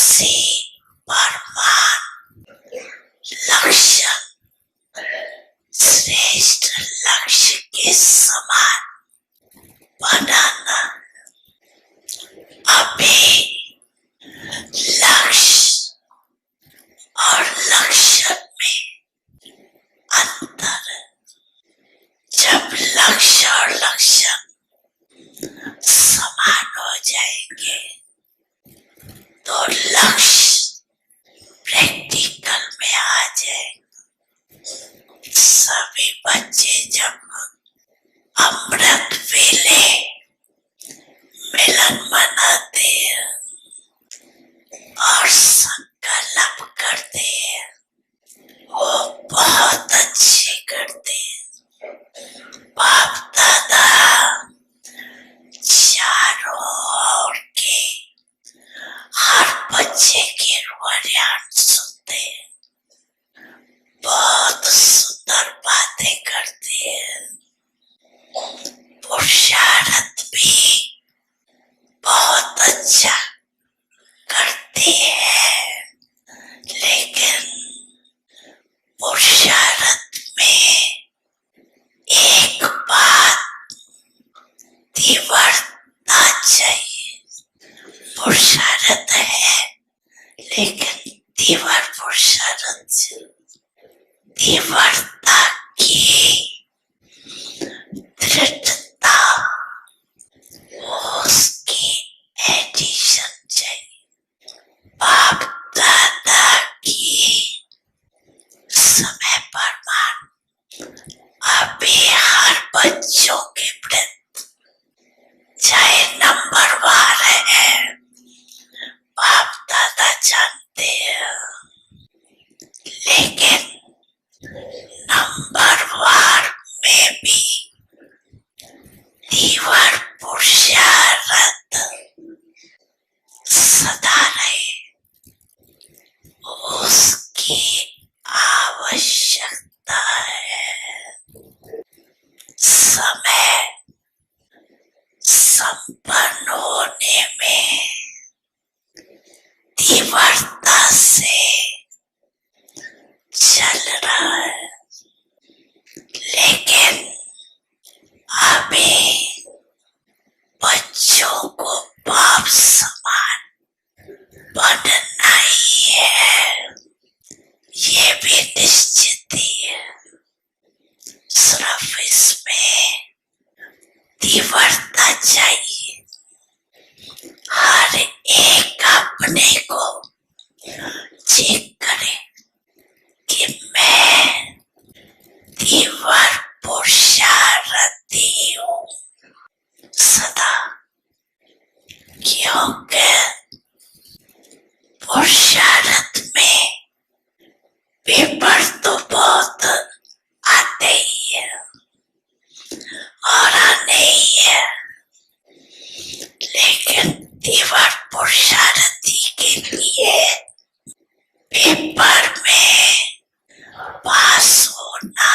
उसी परमान लक्ष्य श्रेष्ठ लक्ष्य के समान बनाना। अभी लक्ष्य और लक्ष्य में अंतर है। जब लक्ष्य और लक्ष्य समान हो जाएंगे तो लक्ष्य प्रैक्टिकल में आ जाएगा। सभी बच्चे जब अमृत वेले मिलन मनाते हैं और संकल्प करते हैं, वो बहुत अच्छे करते हैं। बाप दादा चारों ओर के हर बच्चे के वर्णन सुनते हैं, बहुत सुंदर बातें करते हैं, पुरुषार्थ भी बहुत अच्छा करते हैं। लेकिन पुरुषार्थ में एक बात तीव्रता चाहिए। पुरुषार्थ है लेकिन तीव्र पुरुषार्थ, तीव्रता की दृढ़ता, उसकी एडिशन चाहिए। बाप दादा की समय प्रमाण अभी हर बच्चों के प्रति चाहे नंबर वार है, बाप दादा जानते हैं, लेकिन नंबर वार में भी तीव्र पुरुषार्थ सदा रहे, उसकी आवश्यकता है। समय संपन्न होने में तीव्रता से चल रहा है, लेकिन अभी बच्चों को बाप समान बनना ही है, ये भी निश्चित ही है। सिर्फ इसमें तीव्रता चाहिए। हर एक अपने को चेक करे कि मैं तीव्र पुरुषार्थी हूँ सदा, क्योंकि पुरुषार्थ में पेपर तो बहुत आते ही है और आने ही है, लेकिन तीव्र पुरुषार्थी के लिए पेपर में पास होना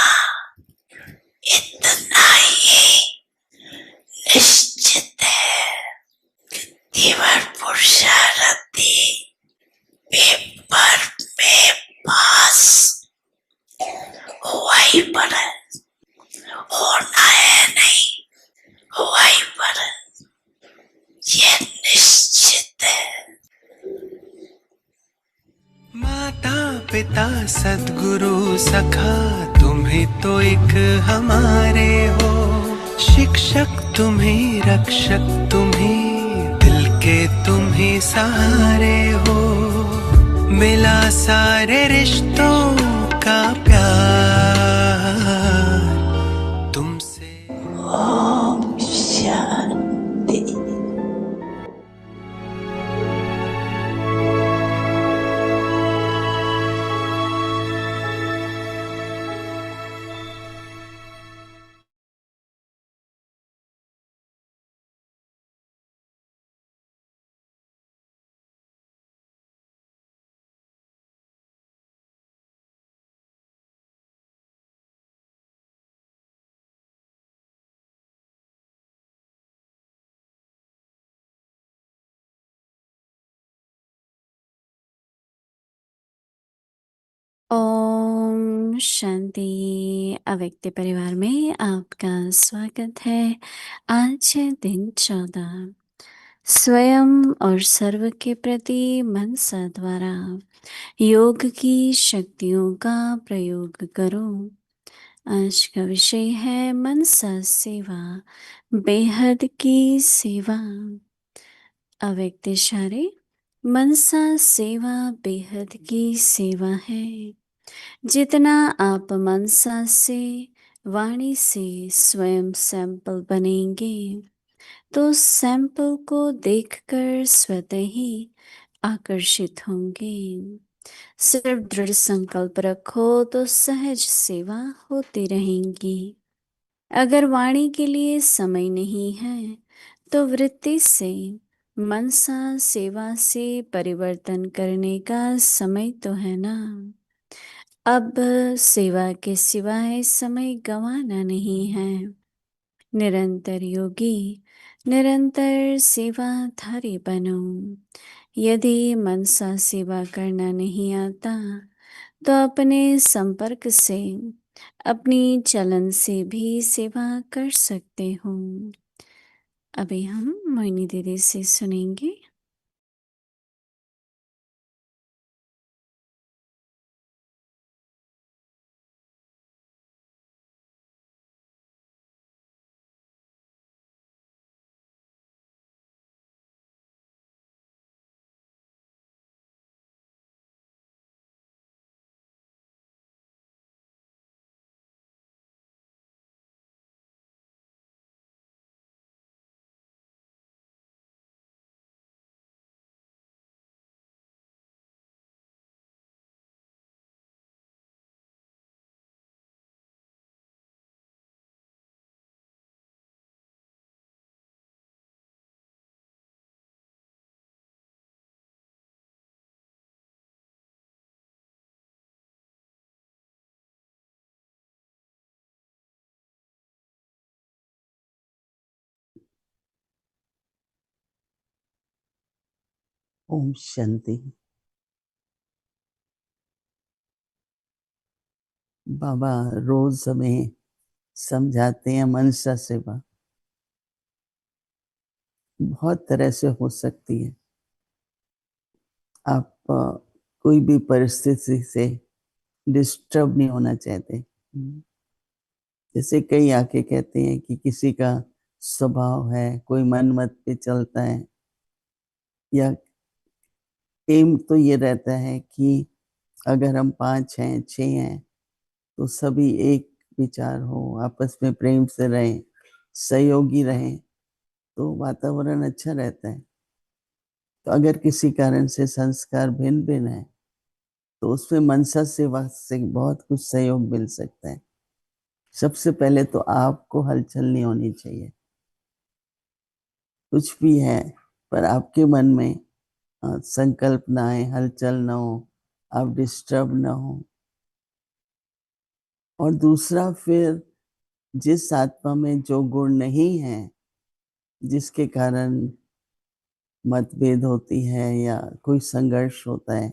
इतना ही निश्चित है कि तीव्र पुरुषार्थी पेपर में पास हुआ ही पर है, होना है नहीं, हुआ ही पर है, ये निश्चित है। माता पिता सद्गुरु सखा तुम्हें तो एक हमारे हो, शिक्षक तुम्हें रक्षक तुम्हें दिल के तुम्हें सहारे हो, मिला सारे रिश्तों का प्यार। शांति। अव्यक्त परिवार में आपका स्वागत है। आज है दिन 14। स्वयं और सर्व के प्रति मनसा द्वारा योग की शक्तियों का प्रयोग करो। आज का विषय है मनसा सेवा, बेहद की सेवा। अव्यक्त इशारे। मनसा सेवा बेहद की सेवा है। जितना आप मनसा से, वाणी से स्वयं सैंपल बनेंगे तो सैंपल को देखकर स्वतः ही आकर्षित होंगे। सिर्फ दृढ़ संकल्प रखो तो सहज सेवा होती रहेंगी। अगर वाणी के लिए समय नहीं है तो वृत्ति से, मनसा सेवा से परिवर्तन करने का समय तो है ना। अब सेवा के सिवाय समय गंवाना नहीं है। निरंतर योगी, निरंतर सेवाधारी बनो। यदि मनसा सेवा करना नहीं आता तो अपने संपर्क से, अपनी चलन से भी सेवा कर सकते हो। अभी हम मोहिनी दीदी से सुनेंगे। ओम शांति। बाबा रोज हमें समझाते हैं मनसा सेवा बहुत तरह से हो सकती है। आप कोई भी परिस्थिति से डिस्टर्ब नहीं होना चाहते। जैसे कई आके कहते हैं कि किसी का स्वभाव है, कोई मन मत पे चलता है, या एम तो ये रहता है कि अगर हम 5 हैं 6 हैं तो सभी एक विचार हो, आपस में प्रेम से रहें, सहयोगी रहें तो वातावरण अच्छा रहता है। तो अगर किसी कारण से संस्कार भिन्न भिन्न है तो उसमें मनसा सेवा से बहुत कुछ सहयोग मिल सकता है। सबसे पहले तो आपको हलचल नहीं होनी चाहिए। कुछ भी है पर आपके मन में संकल्प ना आए, हलचल ना हो, आप डिस्टर्ब ना हो। और दूसरा, फिर जिस आत्मा में जो गुण नहीं है, जिसके कारण मतभेद होती है या कोई संघर्ष होता है,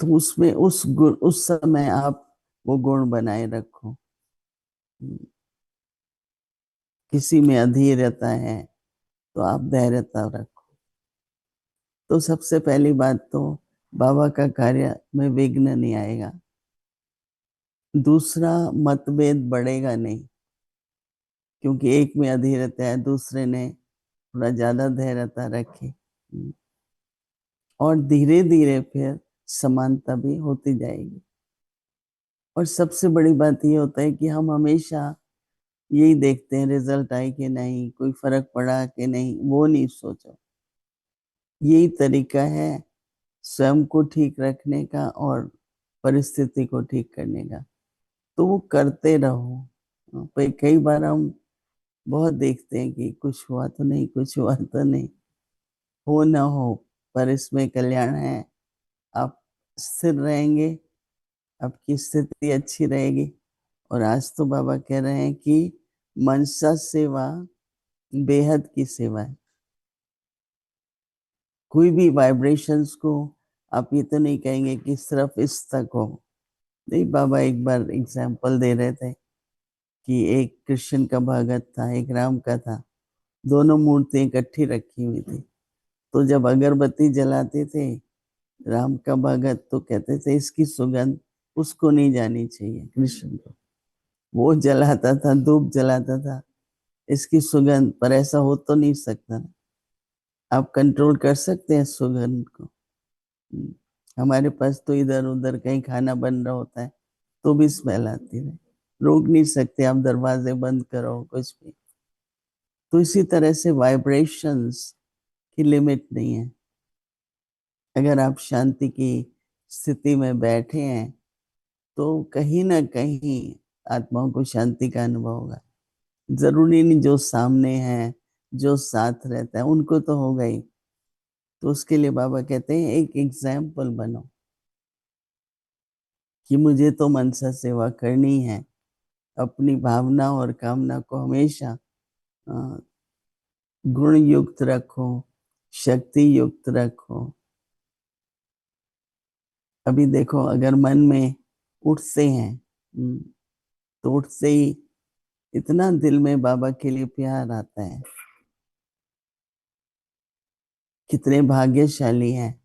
तो उसमें उस समय आप वो गुण बनाए रखो। किसी में अधीरता है तो आप धैर्यता रखो। तो सबसे पहली बात तो बाबा का कार्य में विघ्न नहीं आएगा। दूसरा, मतभेद बढ़ेगा नहीं, क्योंकि एक में अधीरता है, दूसरे ने थोड़ा ज्यादा धैर्यता रखी। और धीरे धीरे फिर समानता भी होती जाएगी। और सबसे बड़ी बात ये होता है कि हम हमेशा यही देखते हैं रिजल्ट आए कि नहीं, कोई फर्क पड़ा कि नहीं, वो नहीं सोचो। यही तरीका है स्वयं को ठीक रखने का और परिस्थिति को ठीक करने का। तो वो करते रहो। पर कई बार हम बहुत देखते हैं कि कुछ हुआ तो नहीं, कुछ हुआ तो नहीं। हो ना हो, पर इसमें कल्याण है। आप स्थिर रहेंगे, आपकी स्थिति अच्छी रहेगी। और आज तो बाबा कह रहे हैं कि मनसा सेवा बेहद की सेवा है। कोई भी वाइब्रेशंस को आप ये तो नहीं कहेंगे कि सिर्फ इस तक हो, नहीं, बाबा एक बार एग्जाम्पल दे रहे थे कि एक कृष्ण का भगत था, एक राम का था, दोनों मूर्तियां इकट्ठी रखी हुई थी। तो जब अगरबत्ती जलाते थे राम का भगत, तो कहते थे इसकी सुगंध उसको नहीं जानी चाहिए, कृष्ण को। वो जलाता था, धूप जलाता था, इसकी सुगंध, पर ऐसा हो तो नहीं सकता ना। आप कंट्रोल कर सकते हैं सुगंध को। हम्म, हमारे पास तो इधर उधर कहीं खाना बन रहा होता है तो भी स्मेल आती है, रोक नहीं सकते, आप दरवाजे बंद करो कुछ भी। तो इसी तरह से वाइब्रेशंस की लिमिट नहीं है। अगर आप शांति की स्थिति में बैठे हैं तो कहीं ना कहीं आत्माओं को शांति का अनुभव होगा। जरूरी नहीं जो सामने है, जो साथ रहता है उनको तो होगा ही। तो उसके लिए बाबा कहते हैं एक एग्जाम्पल बनो कि मुझे तो मनसा सेवा करनी है। अपनी भावना और कामना को हमेशा गुण युक्त रखो, शक्ति युक्त रखो। अभी देखो अगर मन में उठते हैं, तो उठते ही इतना दिल में बाबा के लिए प्यार आता है। कितने भाग्यशाली हैं,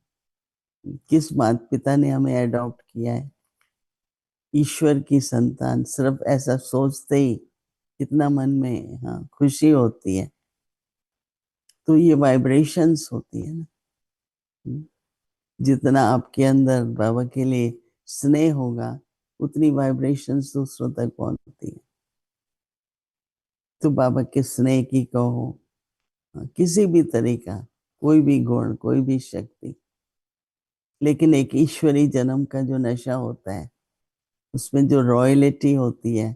किस माता पिता ने हमें अडॉप्ट किया है, ईश्वर की संतान। सिर्फ ऐसा सोचते ही कितना मन में खुशी होती है। तो ये वाइब्रेशंस होती है ना। जितना आपके अंदर बाबा के लिए स्नेह होगा, उतनी वाइब्रेशंस दूसरों तक पहुंचती है। तो बाबा के स्नेह की कहो, किसी भी तरीका, कोई भी गुण, कोई भी शक्ति, लेकिन एक ईश्वरी जन्म का जो नशा होता है, उसमें जो रॉयल्टी होती है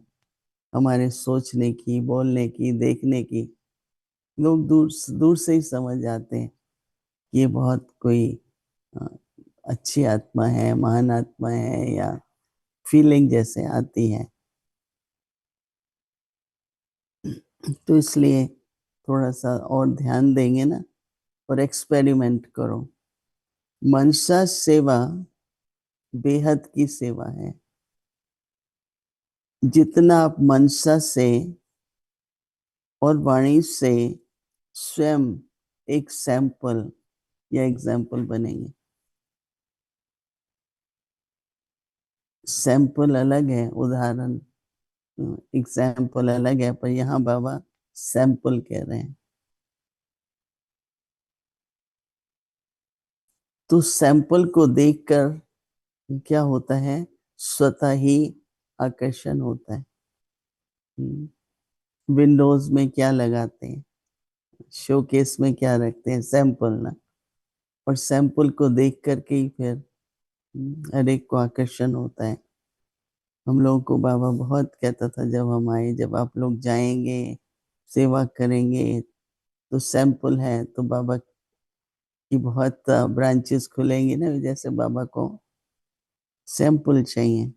हमारे सोचने की, बोलने की, देखने की, लोग दूर दूर से ही समझ जाते हैं कि ये बहुत कोई अ, अच्छी आत्मा है, महान आत्मा है, या फीलिंग जैसे आती है। तो इसलिए थोड़ा सा और ध्यान देंगे ना, और एक्सपेरिमेंट करो। मनसा सेवा बेहद की सेवा है। जितना आप मनसा से और वाणी से स्वयं एक सैंपल या एग्जाम्पल बनेंगे। सैंपल अलग है, उदाहरण, एग्जाम्पल अलग है, पर यहाँ बाबा सैंपल कह रहे हैं। तो सैंपल को देखकर क्या होता है, स्वतः ही आकर्षण होता है। विंडोज में क्या लगाते हैं, शोकेस में क्या रखते हैं, सैंपल ना। और सैंपल को देख करके ही फिर हर एक को आकर्षण होता है। हम लोगों को बाबा बहुत कहता था जब हम आए, जब आप लोग जाएंगे, सेवा करेंगे, तो सैंपल है, तो बाबा की बहुत ब्रांचेस खुलेंगी ना, जैसे बाबा को सैंपल चाहिए।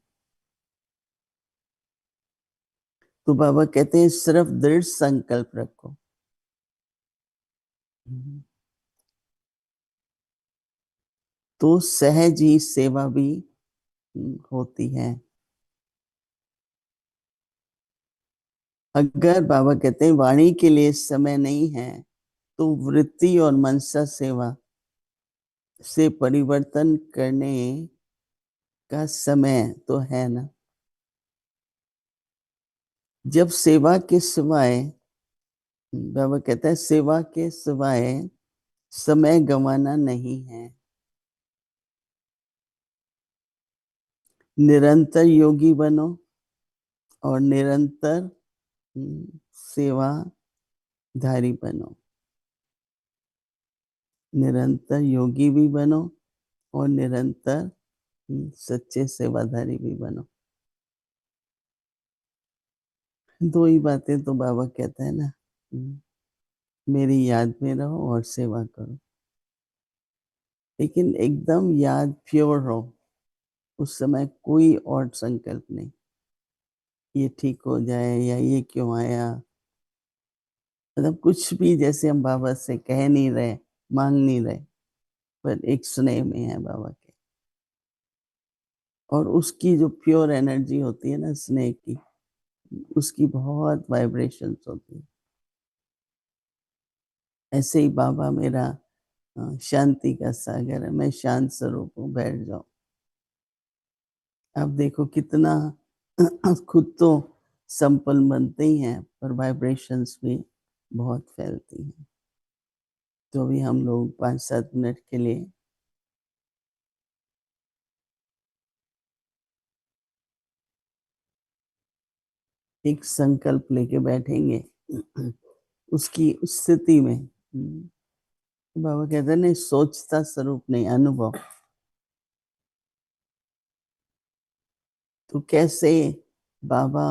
तो बाबा कहते हैं सिर्फ दृढ़ संकल्प रखो। तो सहज ही सेवा भी होती है। अगर बाबा कहते हैं वाणी के लिए समय नहीं है, तो वृत्ति और मनसा सेवा से परिवर्तन करने का समय तो है ना। जब सेवा के सिवाय, बाबा कहता है सेवा के सिवाय समय गंवाना नहीं है। निरंतर योगी बनो और निरंतर सेवाधारी बनो। निरंतर योगी भी बनो और निरंतर सच्चे सेवाधारी भी बनो। दो ही बातें तो बाबा कहता है ना, मेरी याद में रहो और सेवा करो। लेकिन एकदम याद प्योर हो, उस समय कोई और संकल्प नहीं, ये ठीक हो जाए या ये क्यों आया, मतलब कुछ भी, जैसे हम बाबा से कह नहीं रहे, मांग नहीं रहे, पर एक स्नेह में है बाबा के। और उसकी जो प्योर एनर्जी होती है ना स्नेह की, उसकी बहुत वाइब्रेशंस होती है। ऐसे ही बाबा मेरा शांति का सागर है, मैं शांत स्वरूप हूँ, बैठ जाओ। अब देखो कितना खुद तो संपन्न बनते ही हैं, पर वाइब्रेशंस भी बहुत फैलती हैं। तो अभी हम लोग 5-7 मिनट के लिए एक संकल्प लेके बैठेंगे उसकी उस स्थिति में। बाबा कहते हैं नहीं, सोचता स्वरूप नहीं, अनुभव। तो कैसे बाबा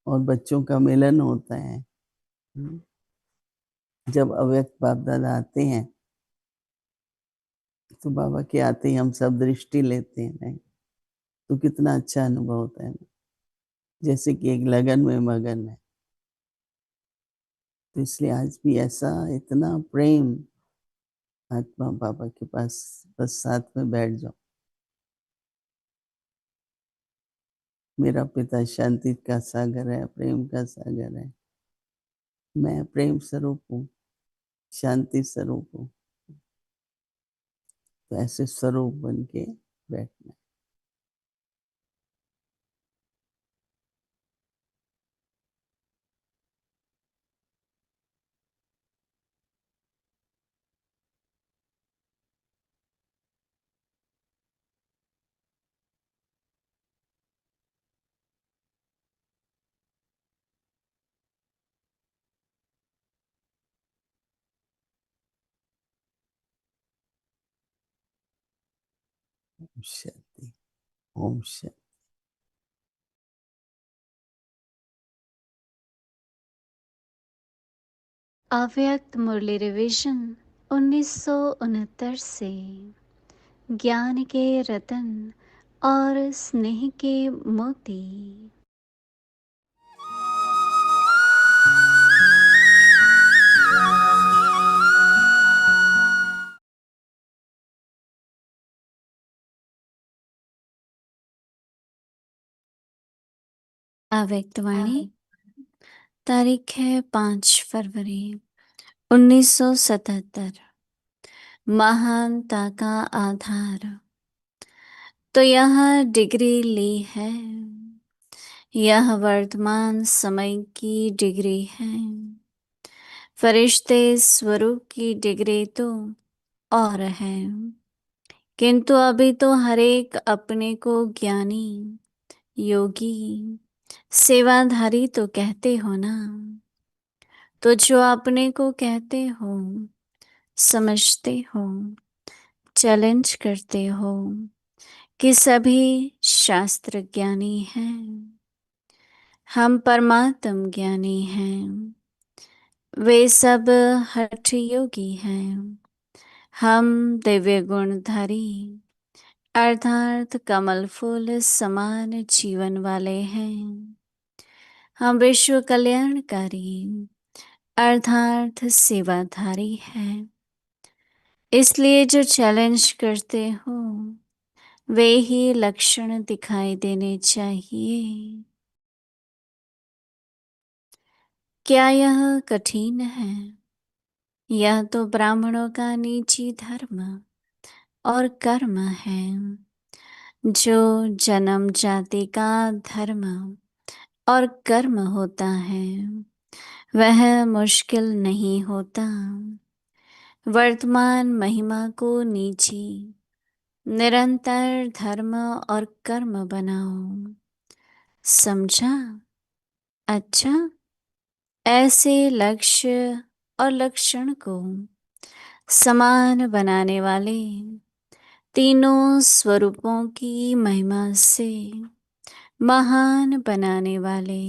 और बच्चों का मिलन होता है? जब अव्यक्त बाप दादा आते हैं तो बाबा के आते ही हम सब दृष्टि लेते हैं, नहीं तो कितना अच्छा अनुभव होता है ना, जैसे कि एक लगन में मगन है। तो इसलिए आज भी ऐसा इतना प्रेम, आत्मा बाबा के पास, बस साथ में बैठ जाओ। मेरा पिता शांति का सागर है, प्रेम का सागर है, मैं प्रेम स्वरूप हूँ, शांति स्वरूप हूँ। तो ऐसे स्वरूप बन के बैठना। ओम शांति, ओम शांति। अव्यक्त मुरली रिवीजन 1969 से ज्ञान के रतन और स्नेह के मोती। अव्यक्त वाणी, तारीख है 5 फरवरी 1977। महानता का आधार। तो यह डिग्री ली है, यह वर्तमान समय की डिग्री है। फरिश्ते स्वरूप की डिग्री तो और है, किंतु अभी तो हरेक अपने को ज्ञानी, योगी, सेवाधारी तो कहते हो ना। तो जो अपने को कहते हो, समझते हो, चैलेंज करते हो कि सभी शास्त्र ज्ञानी हैं, हम परमात्म ज्ञानी हैं, वे सब हठ योगी हैं, हम दिव्य गुणधारी अर्थात कमल फूल समान जीवन वाले हैं, हम विश्व कल्याणकारी अर्थात सेवाधारी हैं। इसलिए जो चैलेंज करते हो वे ही लक्षण दिखाई देने चाहिए। क्या यह कठिन है? यह तो ब्राह्मणों का निजी धर्म और कर्म है। जो जन्म जाति का धर्म और कर्म होता है वह मुश्किल नहीं होता। वर्तमान महिमा को निजी निरंतर धर्म और कर्म बनाओ। समझा? अच्छा, ऐसे लक्ष्य और लक्षण को समान बनाने वाले तीनों स्वरूपों की महिमा से महान बनाने वाले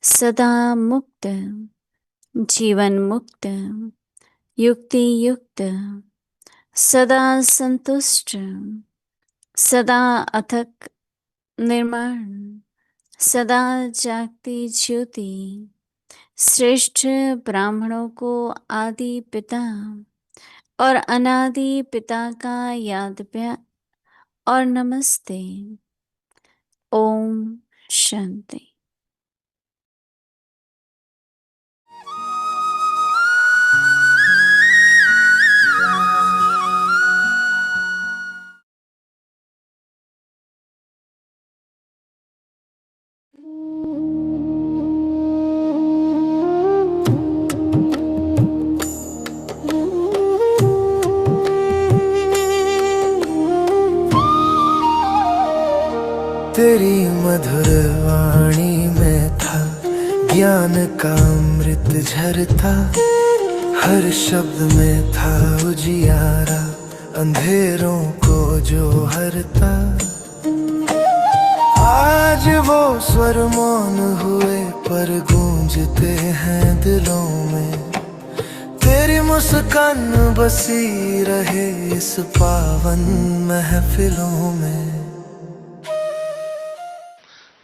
सदा मुक्त, जीवन मुक्त, युक्ति युक्त, सदा संतुष्ट, सदा अथक निर्माण, सदा जागती ज्योति, श्रेष्ठ ब्राह्मणों को आदि पिता और अनादि पिता का याद और नमस्ते। ओम शांति। तेरी मधुर वाणी में था ज्ञान का अमृत झरता, हर शब्द में था उजियारा, अंधेरों को जो हरता। आज वो स्वर मौन हुए पर गूंजते हैं दिलों में, तेरी मुस्कान बसी रहे इस पावन महफिलों में।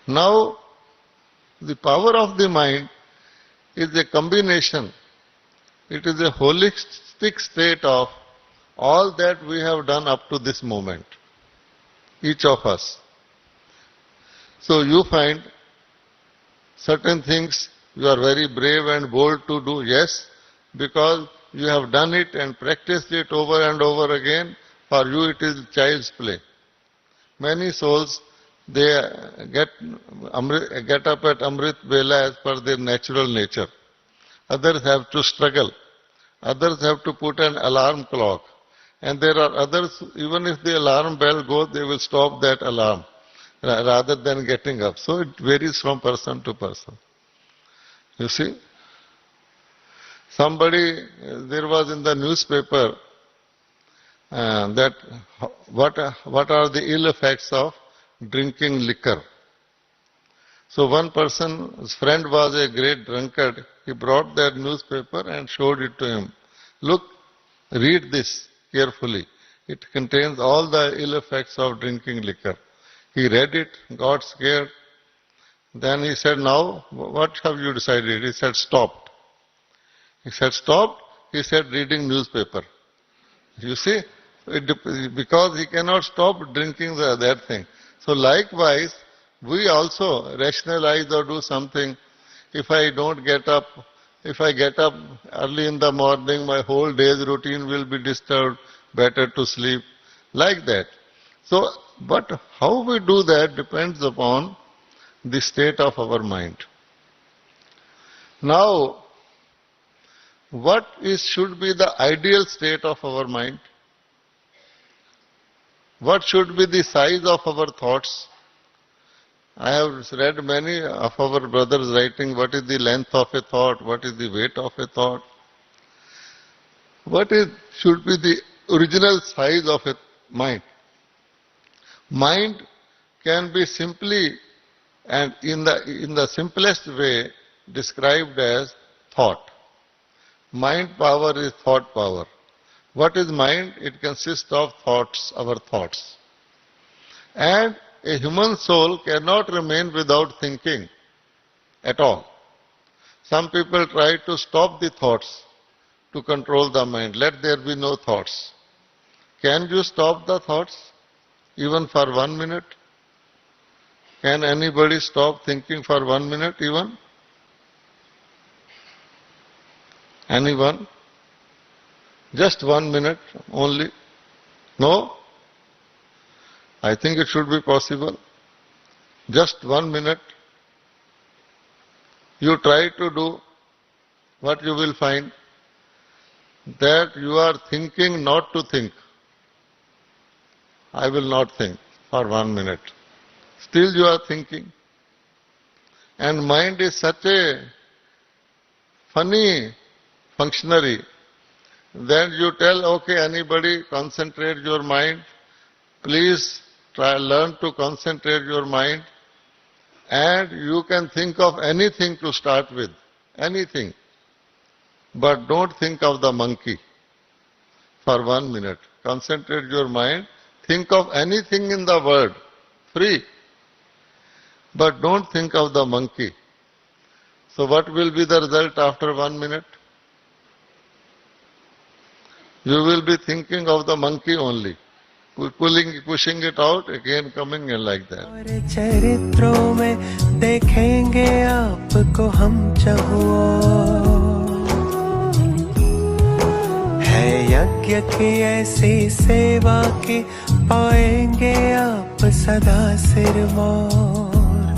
Now, the power of the mind is a combination, it is a holistic state of all that we have done up to this moment, each of us. So you find certain things you are very brave and bold to do, yes, because you have done it and practiced it over and over again. For you it is child's play. Many souls, they get up at Amrit Bela as per their natural nature. Others have to struggle. Others have to put an alarm clock. And there are others, even if the alarm bell goes, they will stop that alarm rather than getting up. So it varies from person to person. You see, there was in the newspaper that what are the ill effects of drinking liquor. So one person's friend was a great drunkard. He brought that newspaper and showed it to him. Look, read this carefully. It contains all the ill effects of drinking liquor. He read it, got scared. Then he said, now, what have you decided? He said, stopped. He said, stopped. He said, reading newspaper. You see, because he cannot stop drinking that thing. So likewise, we also rationalize or do something. If I don't get up, if I get up early in the morning, my whole day's routine will be disturbed, better to sleep, like that. So, but how we do that depends upon the state of our mind. Now, should be the ideal state of our mind? What should be the size of our thoughts? I have read many of our brothers writing what is the length of a thought, what is the weight of a thought, should be the original size of a mind. Mind can be simply and in the simplest way described as thought. Mind power is thought power. What is mind? It consists of thoughts, our thoughts. And a human soul cannot remain without thinking at all. Some people try to stop the thoughts to control the mind. Let there be no thoughts. Can you stop the thoughts even for 1 minute? Can anybody stop thinking for 1 minute even? Anyone? Just 1 minute only? No? I think it should be possible. Just 1 minute. You try to do what you will find that you are thinking not to think. I will not think for 1 minute. Still you are thinking. And mind is such a funny functionary. Then you tell, okay, anybody concentrate your mind. Please learn to concentrate your mind. And you can think of anything to start with. Anything. But don't think of the monkey for 1 minute. Concentrate your mind. Think of anything in the world. Free. But don't think of the monkey. So what will be the result after 1 minute? You will be thinking of the monkey only. pushing it out, again coming in like that. और चरित्रों में देखेंगे आपको हम चहुओं, है यज्ञ की ऐसी सेवा की पाएंगे आप सदा सिरमौर।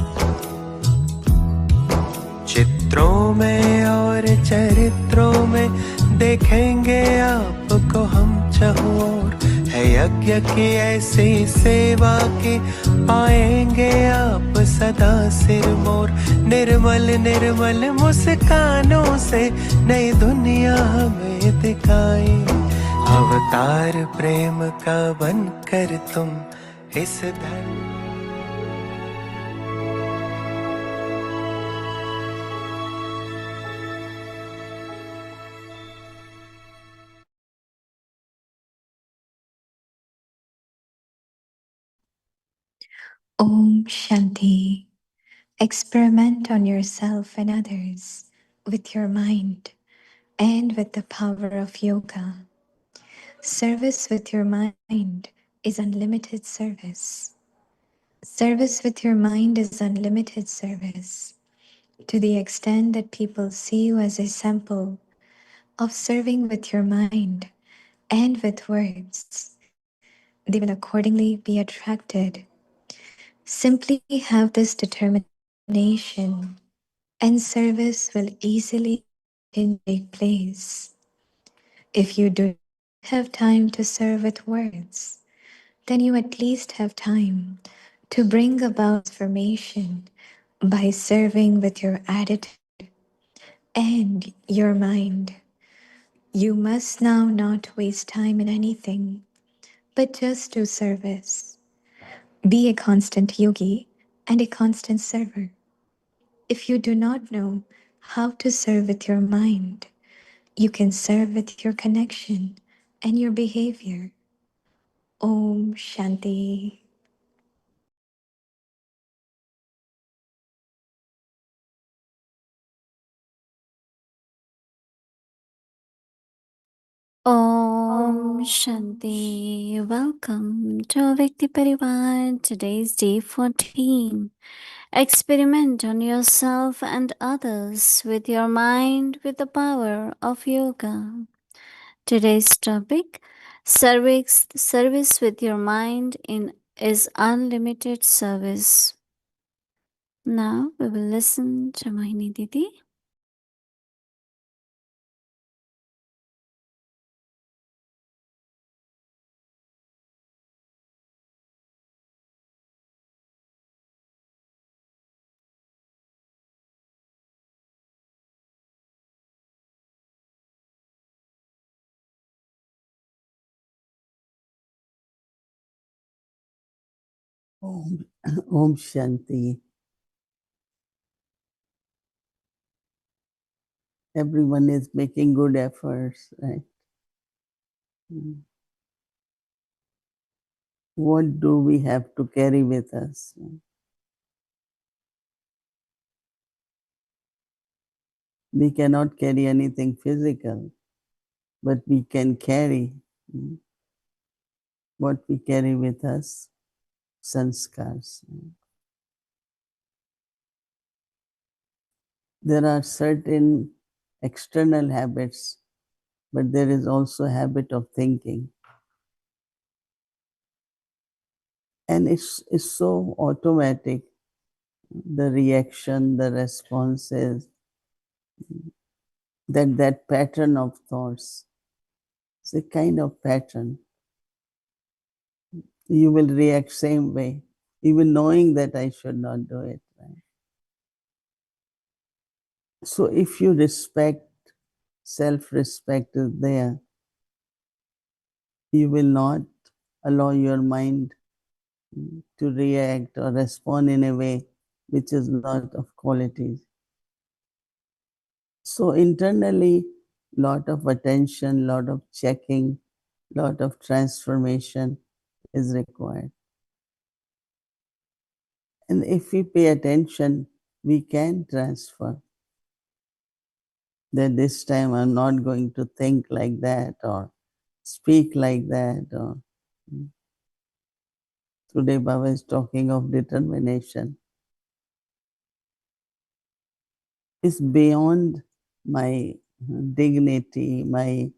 चित्रों में और चरित्रों में देखेंगे आपको हम चहुओर, है यज्ञ की ऐसी सेवा की पाएंगे आप सदा सिरमौर। निर्मल निर्मल मुस्कानों से नई दुनिया हमें दिखाई, अवतार प्रेम का बनकर तुम इस धरती। Om Shanti. Experiment on yourself and others with your mind and with the power of yoga. Service with your mind is unlimited service. Service with your mind is unlimited service. To the extent that people see you as a sample of serving with your mind and with words, they will accordingly be attracted. Simply have this determination, and service will easily take place. If you do not have time to serve with words, then you at least have time to bring about transformation by serving with your attitude and your mind. You must now not waste time in anything, but just do service. Be a constant yogi and a constant server. If you do not know how to serve with your mind, you can serve with your connection and your behavior. Om Shanti. Om Shanti. Welcome to Vyakti Parivar. Today's day 14. Experiment on yourself and others with your mind with the power of yoga. Today's topic, service with your mind is unlimited service. Now we will listen to Mohini Didi. Om Shanti. Everyone is making good efforts, right? What do we have to carry with us? We cannot carry anything physical, but we can carry what we carry with us, sanskars. There are certain external habits, but there is also a habit of thinking. And it's so automatic, the reaction, the responses, that pattern of thoughts. It's a kind of pattern. You will react same way, even knowing that I should not do it. Right? So if you respect, self-respect is there, you will not allow your mind to react or respond in a way which is not of quality. So internally, lot of attention, lot of checking, lot of transformation is required. And if we pay attention, we can transfer. That this time I'm not going to think like that or speak like that. Or Today Baba is talking of determination. It's beyond my dignity, my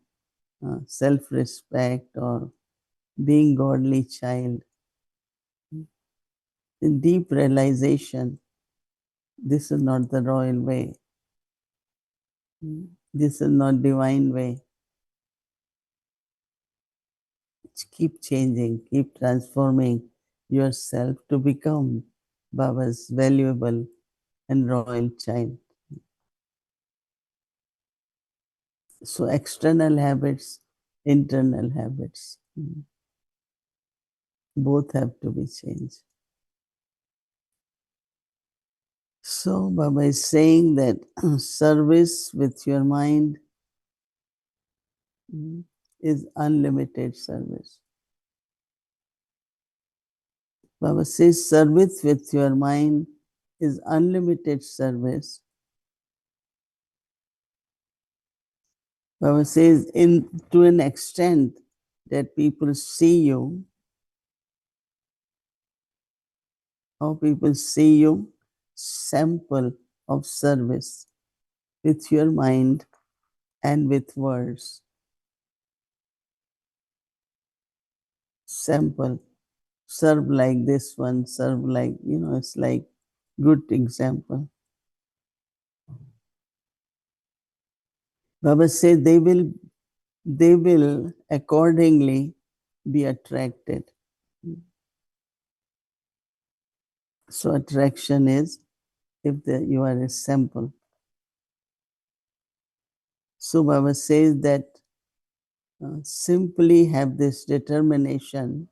self-respect or being godly child. In deep realization, this is not the royal way. This is not divine way. Keep changing, keep transforming yourself to become Baba's valuable and royal child. So external habits, internal habits, both have to be changed. So Baba is saying that service with your mind is unlimited service. Baba says service with your mind is unlimited service. Baba says to an extent that people see you, how people see you, sample of service with your mind and with words. Sample, serve like this one, serve like, it's like good example. Baba said they will accordingly be attracted. So attraction is if you are a sample. So Baba says that simply have this determination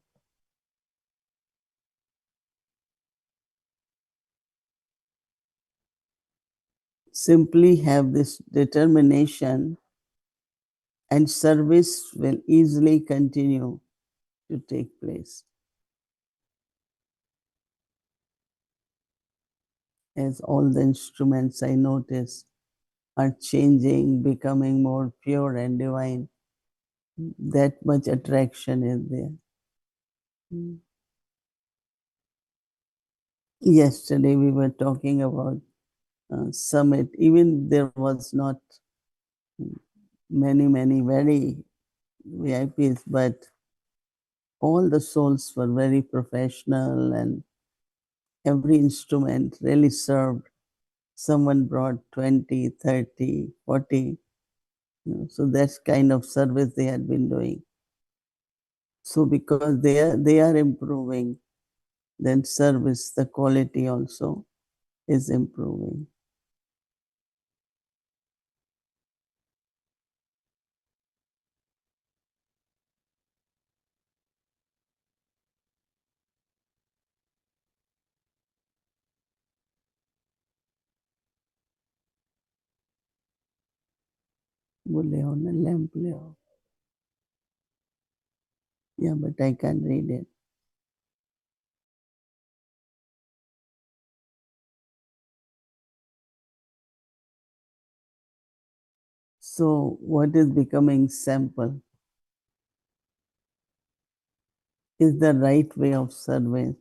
and service will easily continue to take place. As all the instruments I notice are changing, becoming more pure and divine, that much attraction is there. Yesterday we were talking about summit. Even there was not many very VIPs, but all the souls were very professional and every instrument really served. Someone brought 20, 30, 40. So that's kind of service they had been doing. So because they are improving, then service, the quality also is improving. बोले हो ना lamp ले आओ. Yeah, but I can't read it. So what is becoming sample is the right way of service,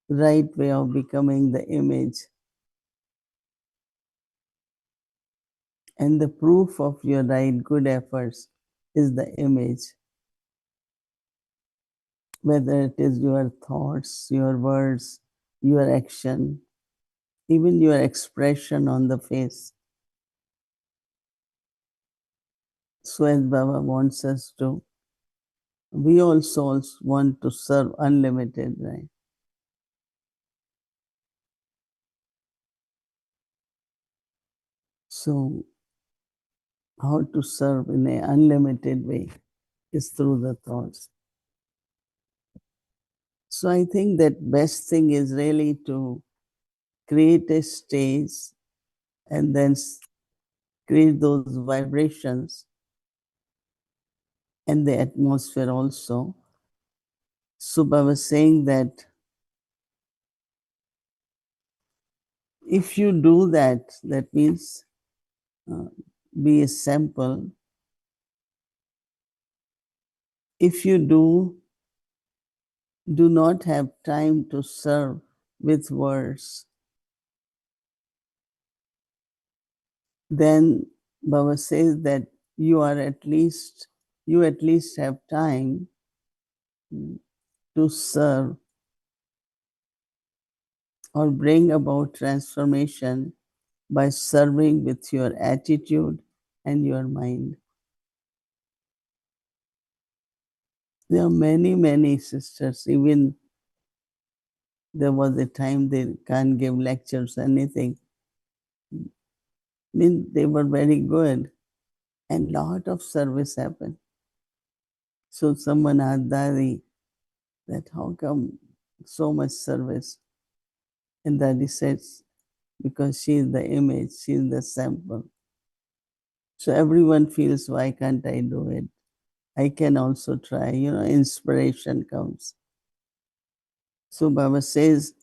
right way of becoming the image. And the proof of your right good efforts is the image. Whether it is your thoughts, your words, your action, even your expression on the face. So as Baba wants us to, we also want to serve unlimited, right? So how to serve in an unlimited way is through the thoughts. So I think that best thing is really to create a stage and then create those vibrations and the atmosphere also. So Baba was saying that if you do that, that means be a sample. If you do do not have time to serve with words, then Baba says that you at least have time to serve or bring about transformation by serving with your attitude and your mind. There are many, many sisters, even there was a time they can't give lectures, anything. I mean, they were very good and lot of service happened. So someone asked Daddy that how come so much service? And Daddy says, because she is the image, she is the sample. So everyone feels, why can't I do it? I can also try, inspiration comes. So Baba says,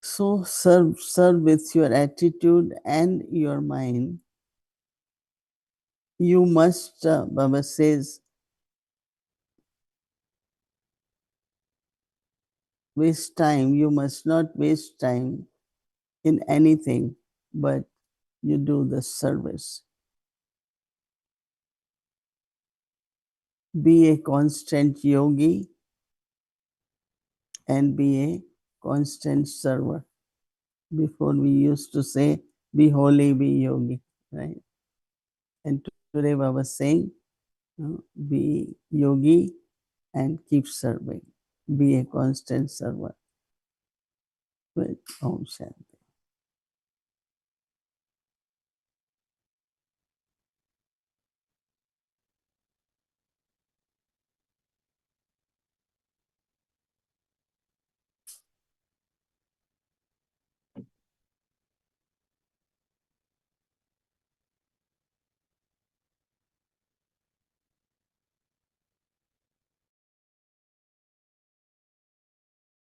so serve with your attitude and your mind. You must, Baba says, waste time. You must not waste time in anything, but you do the service. Be a constant yogi and be a constant server. Before we used to say, be holy, be yogi, right? And today Baba was saying, be yogi and keep serving. Be a constant server. With Om Shanti.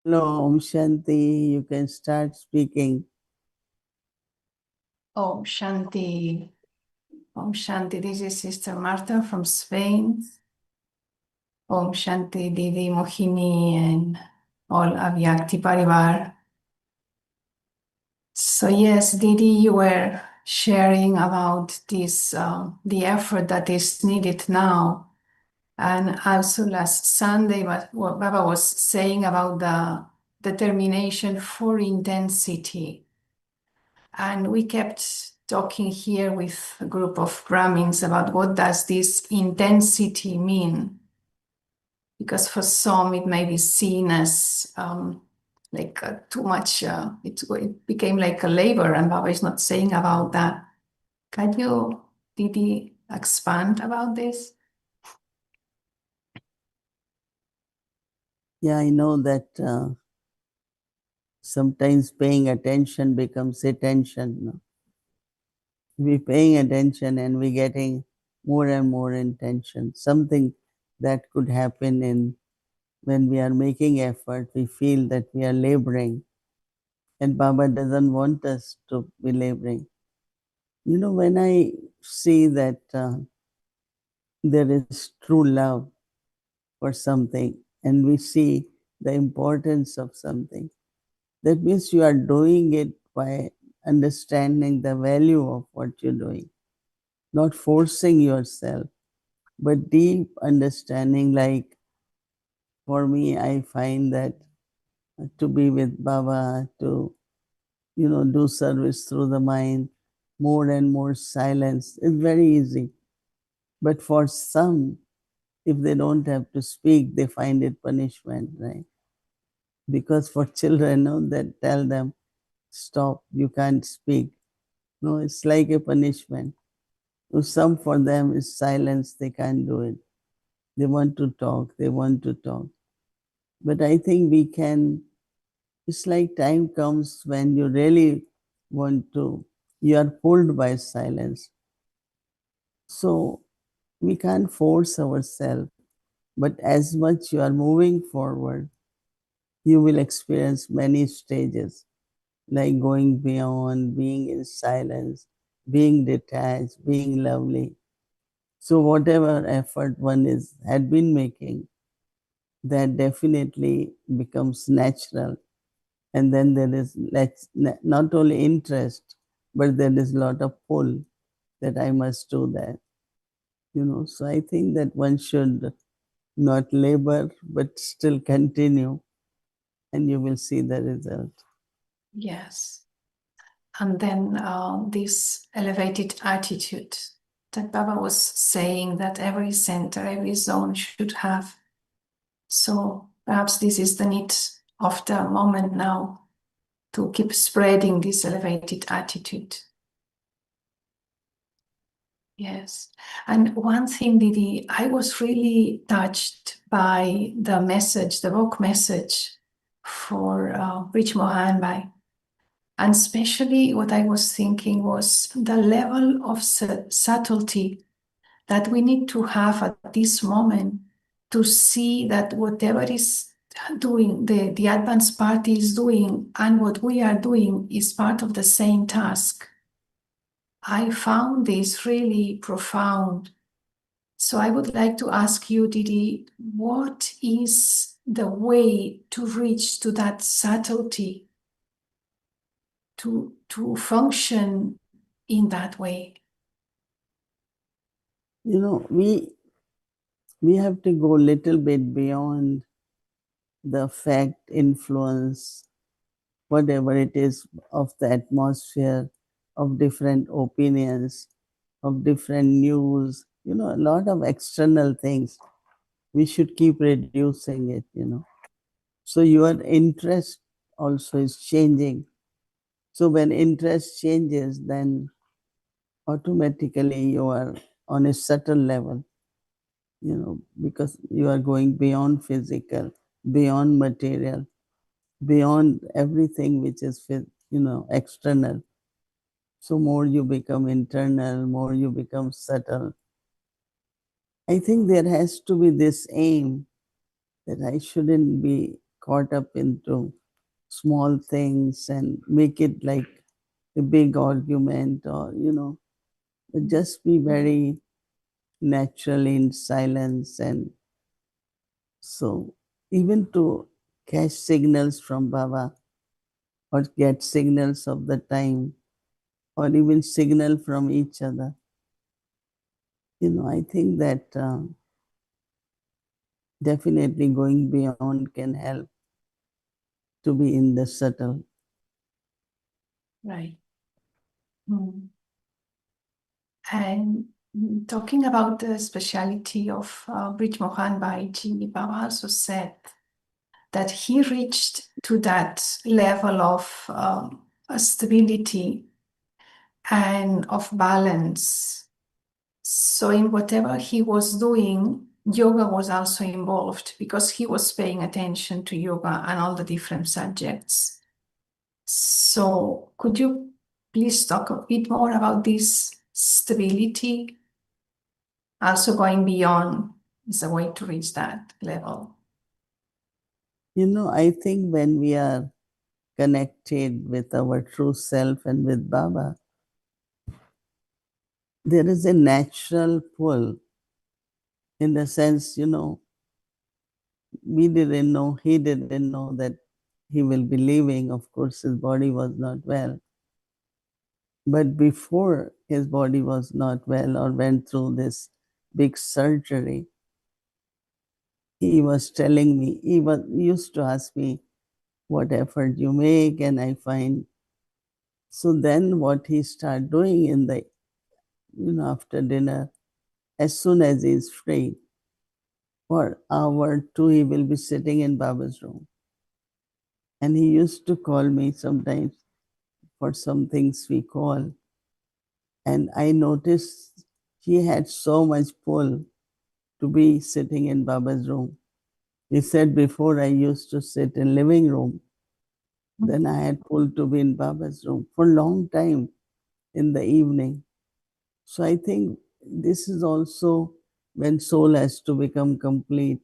Hello, Om Shanti. You can start speaking. Om Shanti. Om Shanti. This is Sister Marta from Spain. Om Shanti, Didi, Mohini, and all Avyakti Parivar. So yes, Didi, you were sharing about this, the effort that is needed now. And also last Sunday, what Baba was saying about the determination for intensity. And we kept talking here with a group of Brahmins about what does this intensity mean? Because for some it may be seen as like too much, it became like a labor, and Baba is not saying about that. Can you, Didi, expand about this? Yeah, I know that sometimes paying attention becomes attention. No? We're paying attention and we're getting more and more intention. Something that could happen in when we are making effort, we feel that we are laboring. And Baba doesn't want us to be laboring. When I see that there is true love for something and we see the importance of something, that means you are doing it by understanding the value of what you're doing, not forcing yourself, but deep understanding. Like for me, I find that to be with Baba, to do service through the mind, more and more silence is very easy. But for some, if they don't have to speak, they find it punishment, right? Because for children, that tell them, stop, you can't speak. No, it's like a punishment. So some for them is silence, they can't do it. They want to talk, they want to talk. But I think we can, it's like time comes when you really want to, you are pulled by silence. So we can't force ourselves, but as much you are moving forward, you will experience many stages, like going beyond, being in silence, being detached, being lovely. So whatever effort one had been making, that definitely becomes natural. And then there is not only interest, but there is a lot of pull that I must do that. So I think that one should not labor, but still continue, and you will see the result. Yes. And then this elevated attitude that Baba was saying that every center, every zone should have. So perhaps this is the need of the moment now, to keep spreading this elevated attitude. Yes. And one thing, Didi, I was really touched by the message, the rock message for Rich Mohanbai. And especially what I was thinking was the level of subtlety that we need to have at this moment to see that whatever is doing, the advanced party is doing, and what we are doing is part of the same task. I found this really profound. So I would like to ask you, Didi, what is the way to reach to that subtlety, to function in that way? We have to go a little bit beyond the fact, influence, whatever it is, of the atmosphere, of different opinions, of different news, a lot of external things. We should keep reducing it. So your interest also is changing. So when interest changes, then automatically you are on a subtle level, because you are going beyond physical, beyond material, beyond everything which is, external. So more you become internal, more you become subtle. I think there has to be this aim that I shouldn't be caught up into small things and make it like a big argument, or, but just be very natural in silence. And so even to catch signals from Baba, or get signals of the time, or even signal from each other, I think that definitely going beyond can help to be in the subtle. Right. And talking about the speciality of Brij Mohan Bhaiji, Baba also said that he reached to that level of stability and of balance. So in whatever he was doing, yoga was also involved, because he was paying attention to yoga and all the different subjects. So could you please talk a bit more about this stability? Also going beyond is a way to reach that level. I think when we are connected with our true self and with Baba, there is a natural pull, in the sense, we didn't know, he didn't know that he will be leaving. Of course, his body was not well. But before his body was not well or went through this big surgery, he was telling me, he used to ask me what effort you make, and I find. So then what he started doing in the, after dinner, as soon as he's free, for hour two, he will be sitting in Baba's room. And he used to call me sometimes for some things we call. And I noticed he had so much pull to be sitting in Baba's room. He said, before I used to sit in living room, then I had pull to be in Baba's room for a long time in the evening. So I think this is also when soul has to become complete,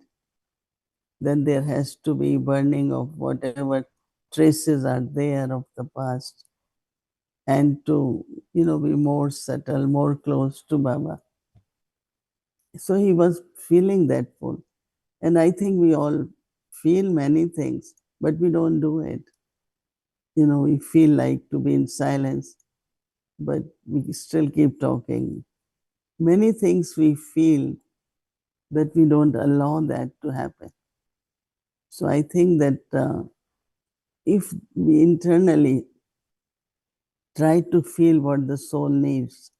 then there has to be burning of whatever traces are there of the past, and to, be more subtle, more close to Baba. So he was feeling that pull. And I think we all feel many things, but we don't do it. We feel like to be in silence, but we still keep talking. Many things we feel, but we don't allow that to happen. So I think that if we internally try to feel what the soul needs,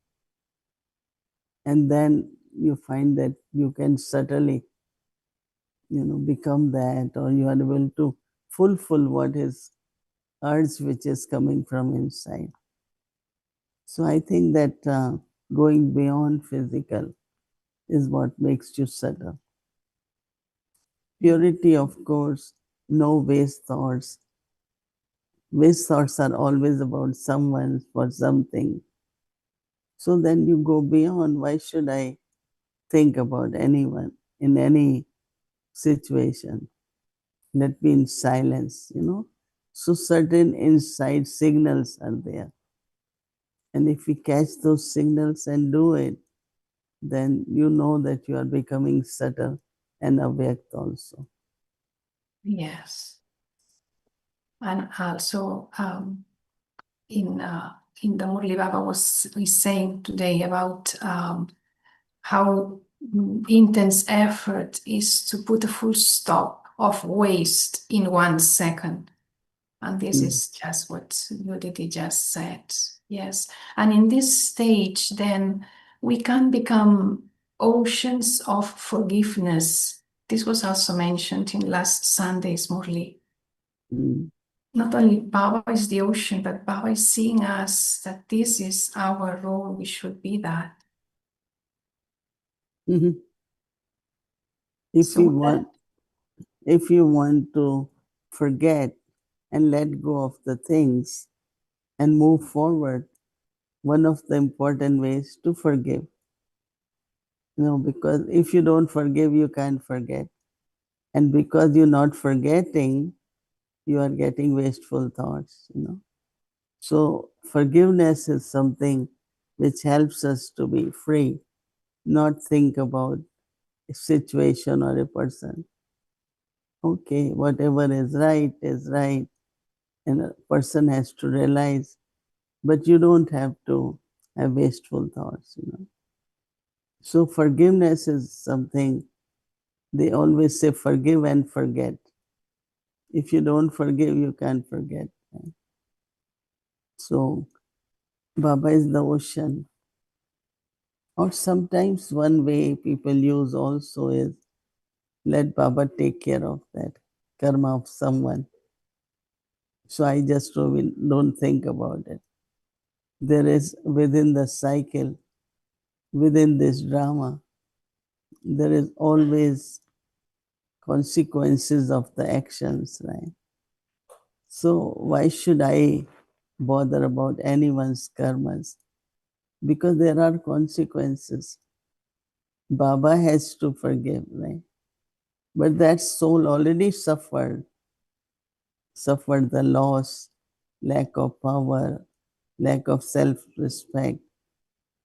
and then you find that you can subtly, become that, or you are able to fulfill what is urge which is coming from inside. So I think that going beyond physical is what makes you subtle. Purity, of course, no waste thoughts. Waste thoughts are always about someone for something. So then you go beyond. Why should I think about anyone in any situation? Let me in silence. So certain inside signals are there. And if we catch those signals and do it, then you know that you are becoming subtle and awake also. Yes. And also, in the Murli Baba is saying today about how intense effort is to put a full stop of waste in 1 second. And this is just what Yudhiti just said. Yes. And in this stage, then we can become oceans of forgiveness. This was also mentioned in last Sunday's Murli. Not only Baba is the ocean, but Baba is seeing us that this is our role. We should be that. If you want to forget and let go of the things and move forward, one of the important ways to forgive. Because if you don't forgive, you can't forget. And because you're not forgetting, you are getting wasteful thoughts. So forgiveness is something which helps us to be free, not think about a situation or a person. Okay, whatever is right, and a person has to realize, but you don't have to have wasteful thoughts. So forgiveness is something, they always say forgive and forget. If you don't forgive, you can't forget. Right? So Baba is the ocean. Or sometimes one way people use also is let Baba take care of that karma of someone. So I just don't think about it. There is within the cycle, within this drama, there is always consequences of the actions, right? So why should I bother about anyone's karmas? Because there are consequences. Baba has to forgive, right? But that soul already suffered the loss, lack of power, lack of self-respect.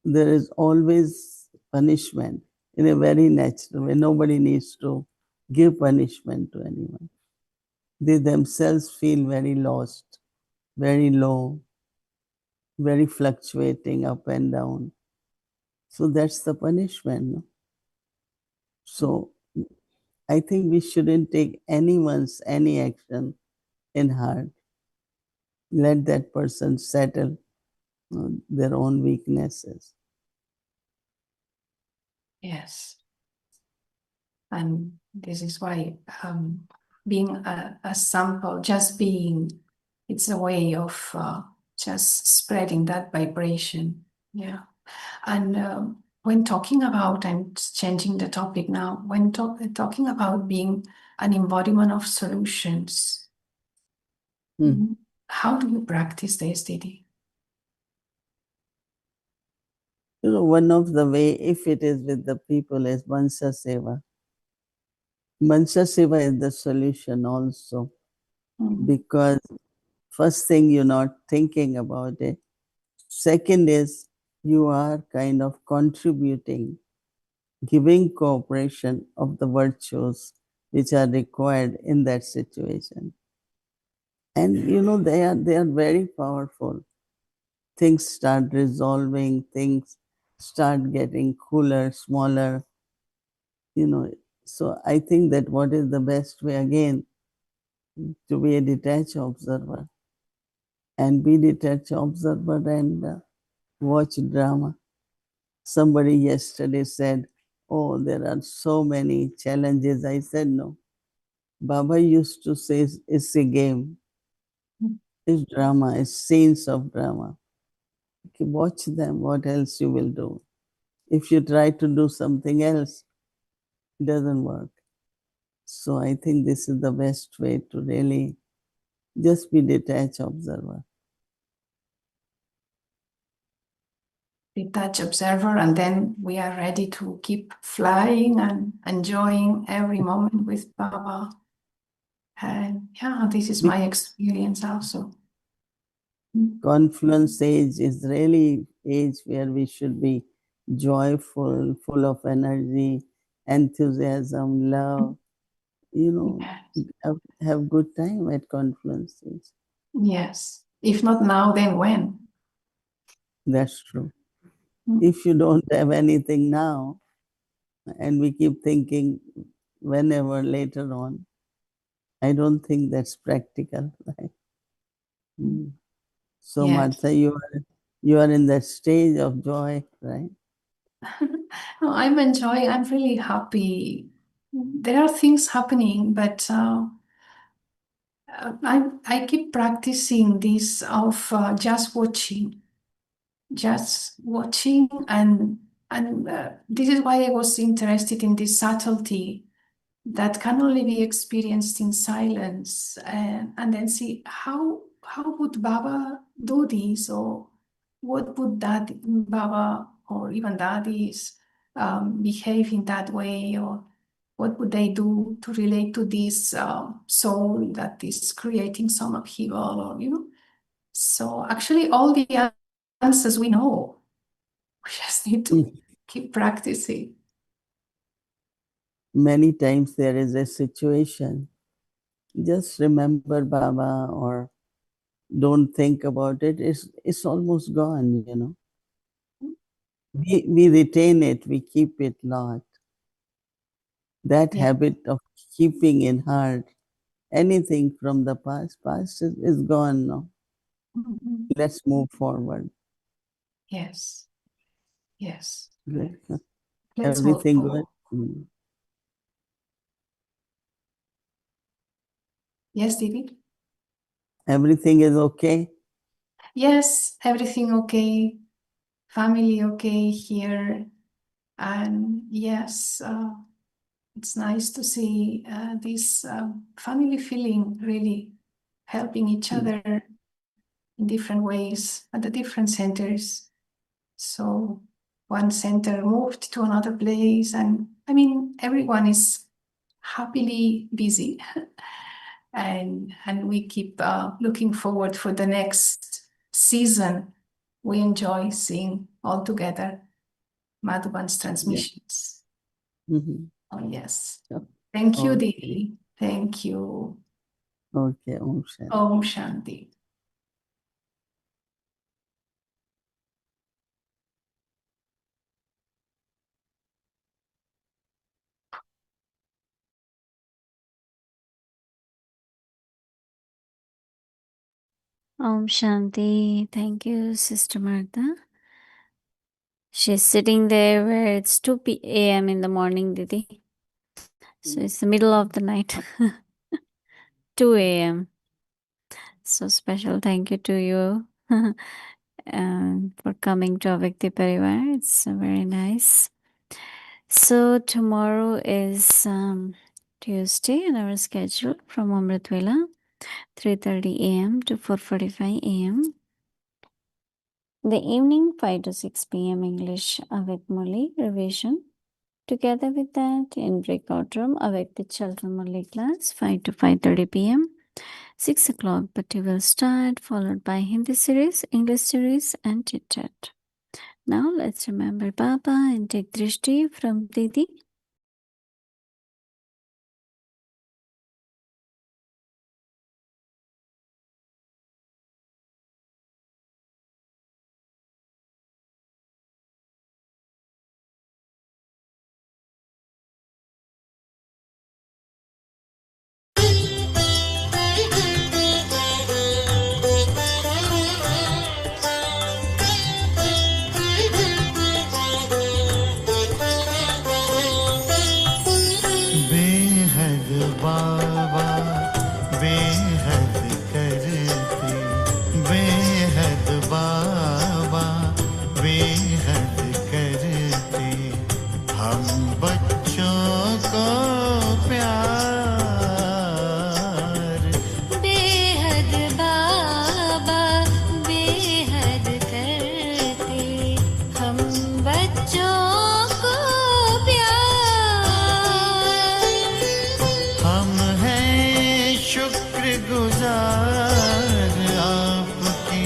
There is always punishment in a very natural way. Nobody needs to give punishment to anyone. They themselves feel very lost, very low, very fluctuating up and down. So that's the punishment. No? So I think we shouldn't take any action in heart. Let that person settle their own weaknesses. Yes. And this is why being a sample, just being, it's a way of just spreading that vibration. Yeah. And when talking about, I'm changing the topic now, when talking about being an embodiment of solutions, how do you practice this, Didi? One of the way, if it is with the people, is Mansa Seva. Mansa Seva is the solution also, because first thing, you're not thinking about it. Second is you are kind of contributing, giving cooperation of the virtues which are required in that situation. And they are very powerful. Things start resolving, things start getting cooler, smaller, So I think that what is the best way again to be a detached observer and be detached observer and watch drama. Somebody yesterday said, "Oh, there are so many challenges." I said, "No." Baba used to say, "It's a game, it's drama, it's scenes of drama. Okay, watch them. What else you will do? If you try to do something else, it doesn't work." So I think this is the best way to really just be detached observer. Detached observer, and then we are ready to keep flying and enjoying every moment with Baba. And yeah, this is my experience also. Confluence age is really age where we should be joyful, full of energy, enthusiasm, love, Yes. have good time at confluence age. Yes. If not now, then when? That's true. Mm. If you don't have anything now, and we keep thinking whenever later on, I don't think that's practical. Right? Mm. So Yes. Martha, you are in that stage of joy, right? No, I'm enjoying, I'm really happy. There are things happening, but I keep practicing this of just watching, and this is why I was interested in this subtlety that can only be experienced in silence, and then see how would Baba do this, or what would that Baba or even daddies behave in that way, or what would they do to relate to this soul that is creating some upheaval, or so actually all the answers we know. We just need to Mm. keep practicing. Many times there is a situation, just remember Baba or don't think about it. It's almost gone. We retain it, we keep it locked. That Yeah. habit of keeping in heart anything from the past is gone now. Mhm. Let's move forward. Yes. Yes. Right? Let's move Everything good? forward. Yes, David? Everything is okay? Yes, everything okay. Family okay here. And yes, it's nice to see this family feeling really helping each Mm. other in different ways at the different centers. So one center moved to another place, and I mean, everyone is happily busy. And we keep looking forward for the next season. We enjoy seeing all together Madhuban's Yeah. transmissions. Mhm. Oh, yes. So, Thank you, okay. Didi. Thank you. Okay. Om Shanti. Om Shanti. Om Shanti. Thank you, Sister Martha. She's sitting there where it's 2 a.m. in the morning, Didi. So it's the middle of the night. 2 a.m. So special thank you to you for coming to Avikti Parivar. It's very nice. So tomorrow is Tuesday in our schedule from Amritvela, 3:30 a.m. to 4:45 a.m. The evening 5 to 6 p.m. English with Murli revision. Together with that, in breakout room, awake the children Murli class 5 to 5:30 p.m. 6 o'clock, but you will start, followed by Hindi series, English series, and chit chat. Now let's remember Baba and take Drishti from Didi. बाबा बेहद करते, बेहद बाबा बेहद करते, हम बच्चों को प्यार। बेहद बाबा बेहद करते, हम बच्चों को प्यार। हम हैं शुक्रगुजार आपके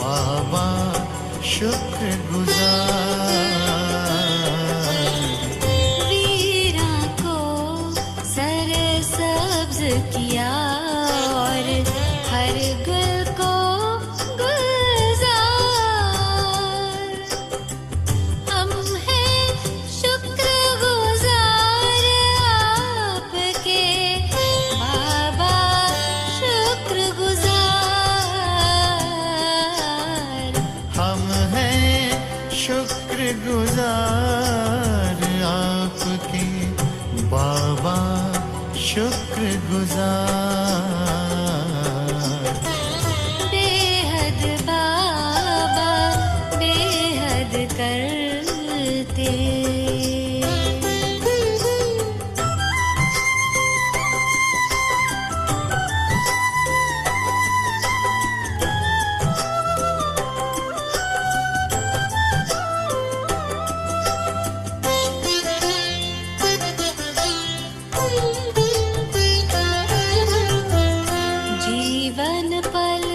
बाबा, शुक्रगुजार। वीरा को सरसब्ज किया और हर गुल को गुलजार। हम हैं शुक्रगुजार आपके बाबा, शुक्रगुजार। हम हैं शुक्रगुजार आपके बाबा, शुक्रगुजार। बेहद बाबा बेहद करते। जीवन पल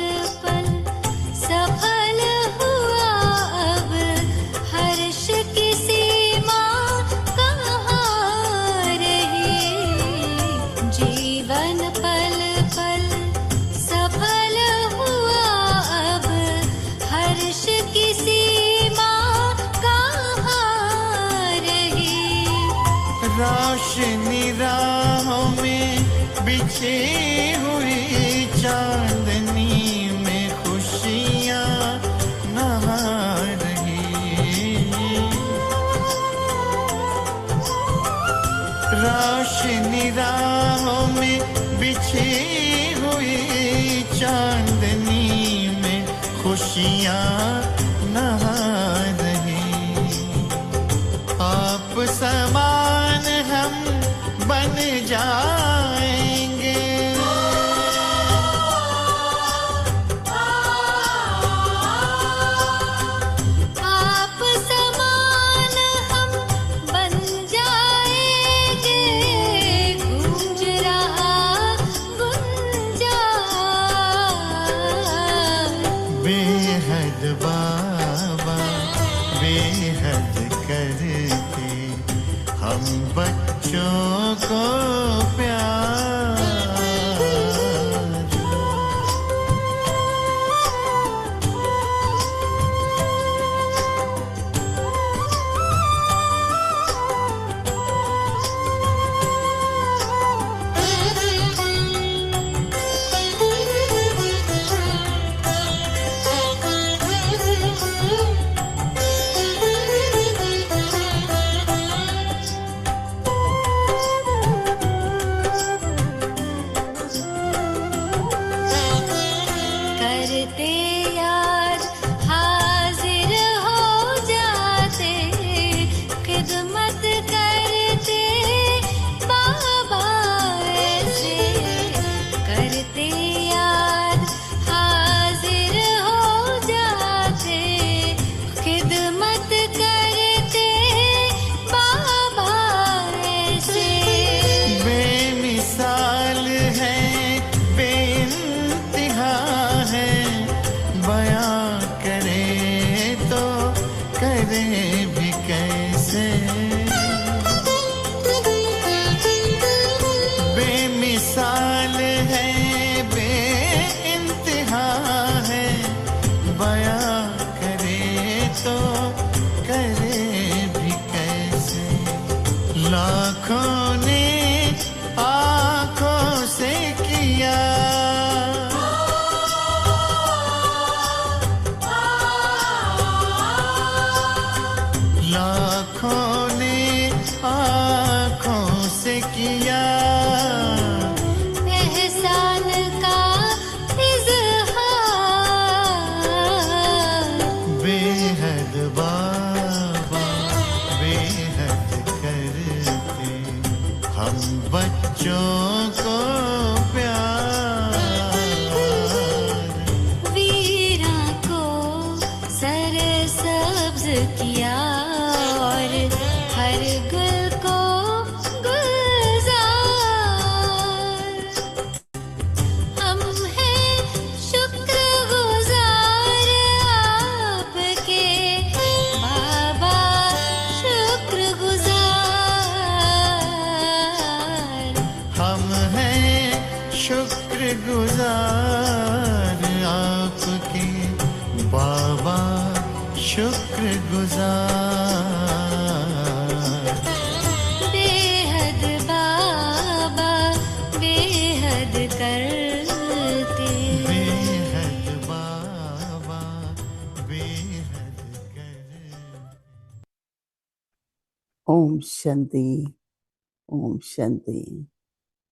पल सफल हुआ अब, हर्ष की सीमा कहाँ रही। जीवन पल पल सफल हुआ अब, हर्ष की सीमा कहाँ रही। रोशनी राहों में बिछी हुई, चांदनी में खुशियाँ नहा रही। रोशनी राहों में बिछी हुई, चांदनी में खुशियाँ नहा रही। आप समान हम बन जाएंगे, आप समान हम बन जाएंगे। गूंज रहा गुंजार। बेहद बाबा शुक्रगुजार आपके बाबा, शुक्रगुजार। बेहद बाबा बेहद करते, बेहद बाबा बेहद करते। ओम शांति, ओम शांति।